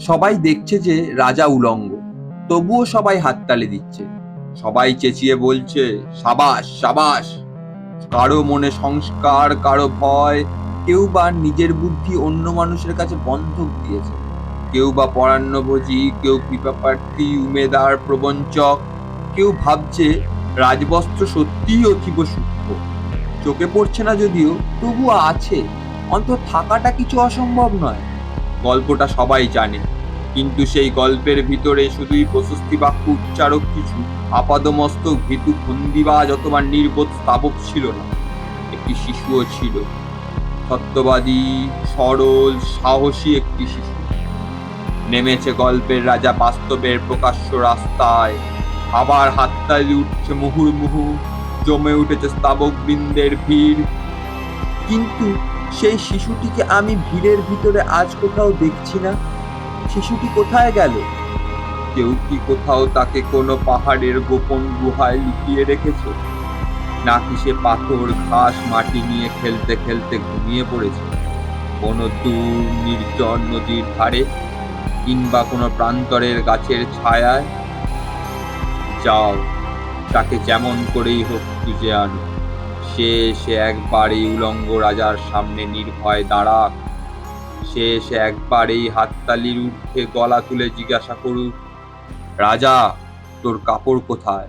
সবাই দেখছে যে রাজা উলঙ্গ, তবুও সবাই হাততালি দিচ্ছে। সবাই চেঁচিয়ে বলছে, সাবাস সাবাস। কারো মনে সংস্কার, কারো ভয়। কেউ বা নিজের বুদ্ধি অন্য মানুষের কাছে বন্ধক দিয়েছে, কেউ বা পরান্নভোজী, কেউ কৃপাপ্রার্থী, উমেদার, প্রবঞ্চক। কেউ ভাবছে রাজবস্ত্র সত্যিই অতীব সূক্ষ্ম, চোখে পড়ছে না যদিও, তবুও আছে, অন্তত থাকাটা কিছু অসম্ভব নয়। গল্পটা সবাই জানে, কিন্তু সেই গল্পের ভিতরে শুধুই প্রশস্তি বাক্য উচ্চারক কিছু আপাদমস্তক ভীতু ফন্দিবাজ অথবা নির্বোধ স্তাবক ছিল না। একটি শিশুও ছিল, সত্যবাদী, সরল, সাহসী একটি শিশু। নেমেছে গল্পের রাজা বাস্তবের প্রকাশ্য রাস্তায়। আবার হাততালি উঠছে মুহুর্মুহু, জমে উঠেছে স্তাবক বৃন্দের ভিড়। কিন্তু সেই শিশুটিকে আমি ভিড়ের ভিতরে আজ কোথাও দেখছি না। শিশুটি কোথায় গেল? কেউ কি কোথাও তাকে কোনো পাহাড়ের গোপন গুহায় লুকিয়ে রেখেছে? নাকি সে পাথর, ঘাস, মাটি নিয়ে খেলতে খেলতে ঘুমিয়ে পড়েছে কোনো দূর নির্জন নদীর ধারে, কিংবা কোনো প্রান্তরের গাছের ছায়ায়? যাও, তাকে যেমন করেই হোক খুঁজে আনো। সে একবার এই উলঙ্গ রাজার সামনে নির্ভয় দাঁড়াক। সে একবার এই হাততালির ঊর্ধ্বে গলা তুলে জিজ্ঞাসা করুক, রাজা, তোর কাপড় কোথায়?